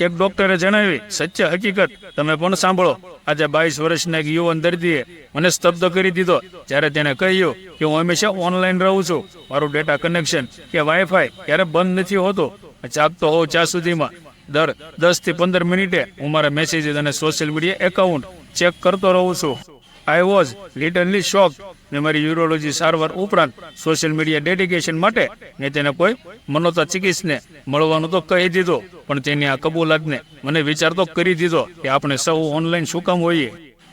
એક ડોક્ટરે જણાવી સત્ય હકીકત તમે પણ સાંભળો. આજે 22 વર્ષના એક યુવાન દર્દીએ મને સ્તબ્ધ કરી દીધો જ્યારે તેને કહ્યું કે હું હંમેશા ઓનલાઈન રહું છું. મારું ડેટા કનેક્શન કે વાઈફાઈ ક્યારે બંધ નથી હોતું. જાગતો હોઉં ત્યાં સુધીમાં દર 10 થી 15 મિનિટે હું મારા મેસેજીસ અને સોશિયલ મીડિયા એકાઉન્ટ ચેક કરતો રહું છું. I was literally shocked. મેં મારી યુરોલોજી સારવાર ઉપરાંત સોશિયલ મીડિયા ડેડિકેશન માટે મેં તેને કોઈ મનોચિકિત્સકને મળવાનું તો કહી દીધું, પણ તેની આ કબૂલાતને મને વિચાર તો કરી દીધો કે આપણે સૌ ઓનલાઈન શું કામ હોઈએ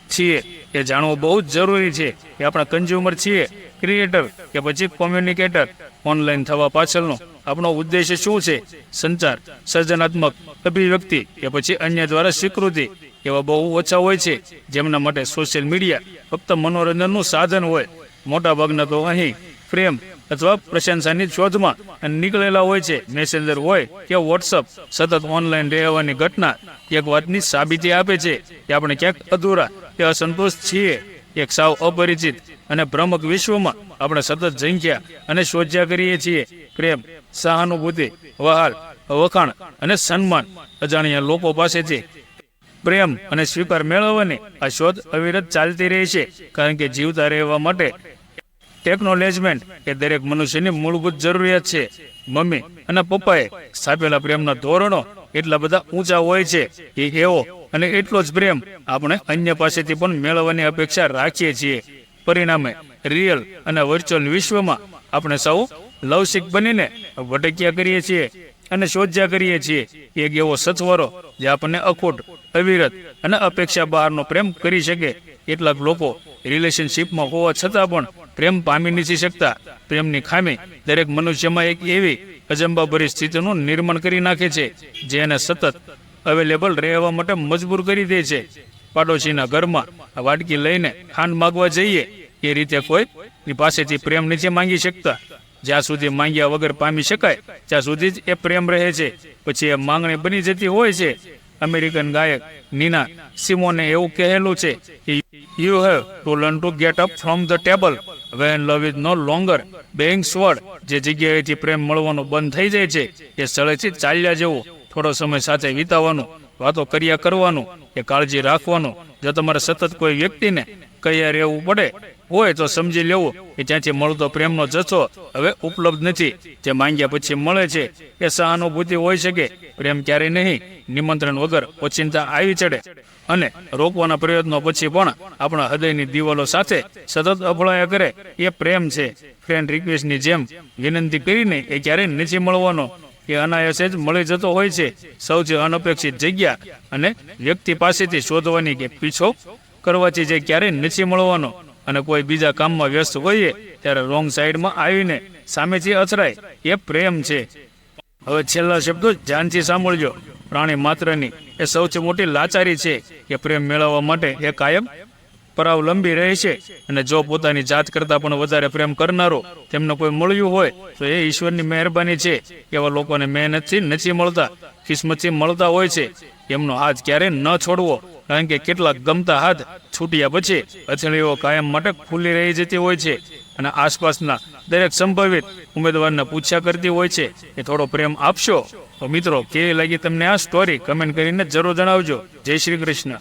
છીએ. એ જાણવું બહુ જ જરૂરી છે કે આપણે કન્ઝ્યુમર છીએ, ક્રિએટર કે પછી કોમ્યુનિકેટર. ઓનલાઈન થવા પાછળનો આપણો ઉદ્દેશ્ય શું છે? સંચાર, સર્જનાત્મક અભિવ્યક્તિ કે પછી અન્ય દ્વારા સ્વીકૃતિ? એવા બહુ ઓછા હોય છે જેમના માટે સોશિયલ મીડિયા ફક્ત મનોરંજનનું સાધન હોય. મોટાભાગના તો અહીં પ્રેમ અથવા પ્રશંસાની શોધમાં નીકળેલા હોય છે. મેસેન્જર હોય કે વોટ્સઅપ, સતત ઓનલાઈન રહેવાની ઘટના એક વાતની સાબિતી આપે છે કે આપણે ક્યાંક અધૂરા કે અસંતોષ છીએ. એક સાવ અપરિચિત અને ભ્રમક વિશ્વમાં આપણે સતત ઝંખ્યા અને શોધ્યા કરીએ છીએ. પ્રેમ, સહાનુભૂતિ, વહાલ, વખાણ અને સન્માન. અજાણ્યા લોકો પાસેથી પ્રેમ અને સ્વીકાર મેળવવાની આ શોધ અવિરત ચાલતી રહી છે, કારણ કે જીવતા રહેવા માટે ટેકનોલેજમેન્ટ એ દરેક મનુષ્યની મૂળભૂત જરૂરિયાત છે. મમ્મી અને પપ્પાએ સ્થાપેલા પ્રેમના ધોરણો એટલા બધા ઊંચા હોય છે કે એવો અને એટલો જ પ્રેમ આપણે અન્ય પાસેથી પણ મેળવવાની અપેક્ષા રાખીએ છીએ. પરિણામે રિયલ અને વર્ચ્યુઅલ વિશ્વમાં આપણે સૌ લવસિક બનીને ભટક્યા કરીએ છીએ અને શોધ્યા કરીએ છીએ એક એવો સથવારો જે આપણને અખૂટ, અવિરત અને અપેક્ષા બહારનો પ્રેમ કરી શકે. કેટલાક લોકો રિલેશનશીપમાં હોવા છતાં પણ પ્રેમ પામી નથી શકતા. પ્રેમની ખામી દરેક મનુષ્યમાં એક એવી અજંબાભરી સ્થિતિનું નિર્માણ કરી નાખે છે જે એને સતત અવેલેબલ રહેવા માટે મજબૂર કરી દે છે. પાડોશીના ઘરમાં વાટકી લઈને ખાંડ માગવા જઈએ એ રીતે કોઈ પાસેથી પ્રેમ નથી માંગી શકતા. જ્યાં સુધી માંગ્યા વગર પામી શકાય ત્યાં સુધી જ એ પ્રેમ રહે છે. પછી એ માંગણી બની જતી હોય છે. અમેરિકન ગાયક નીના સિમોને એવું કહેલું છે કે you have to learn to get up from the table when love is no longer being served. જે જગ્યાએથી પ્રેમ મળવાનું બંધ થઈ જાય છે એ સ્થળેથી ચાલ્યા જવું, થોડો સમય સાથે વિતાવવાનું, વાતો કર્યા કરવાનું, એ કાળજી રાખવાનું. જો તમારે સતત કોઈ વ્યક્તિને કહ્યા રહેવું પડે હોય તો સમજી લેવું કે ત્યાંથી મળતો પ્રેમનો જથ્થો હવે ઉપલબ્ધ નથી. જે માંગ્યા પછી મળે છે એ સહાનુભૂતિ હોઈ શકે. પ્રેમ ક્યારેય નહીં નિમંત્રણ વગર ઓચિંતા આવી ચડે અને રોકવાના પ્રયત્નો પછી પણ આપણા હૃદયની દિવાલો સાથે સતત અફળાયા કરે એ પ્રેમ છે. ફ્રેન્ડ રિક્વેસ્ટની જેમ વિનંતી કરીને એ ક્યારેય નથી મળવાનો. એ અનાયાસે જ મળી જતો હોય છે. સૌથી અનપેક્ષિત જગ્યા અને વ્યક્તિ પાસેથી શોધવાની કે પીછો કરવાથી જે ક્યારેય નથી મળવાનો. અને કોઈ બીજા કામમાં વ્યસ્ત હોઈએ ત્યારે રોંગ સાઈડમાં આવીને સામેથી અથડાય એ પ્રેમ છે. હવે છેલ્લા શબ્દો ધ્યાનથી સાંભળજો. પ્રાણી માત્રની એ સૌથી મોટી લાચારી છે કે પ્રેમ મેળવવા માટે એ કાયમ પરાવલંબી રહે છે. અને જો પોતાની જાત કરતાં પણ વધારે પ્રેમ કરનારો તેમને કોઈ મળ્યું હોય તો એ ઈશ્વરની મહેરબાની છે. એવા લોકોને મહેનતથી નથી મળતા, કિસ્મતથી મળતા હોય છે. એમનો હાથ ક્યારેય ન છોડવો, કારણ કે કેટલાક ગમતા હાથ છૂટ્યા પછી હથેળીઓ કાયમ માટે ખુલ્લી રહી જતી હોય છે અને આસપાસના દરેક સંભવિત ઉમેદવારને પૂછ્યા કરતી હોય છે કે થોડો પ્રેમ આપશો. તો મિત્રો, કેવી લાગી તમને આ સ્ટોરી કમેન્ટ કરીને જરૂર જણાવજો. જય શ્રી કૃષ્ણ.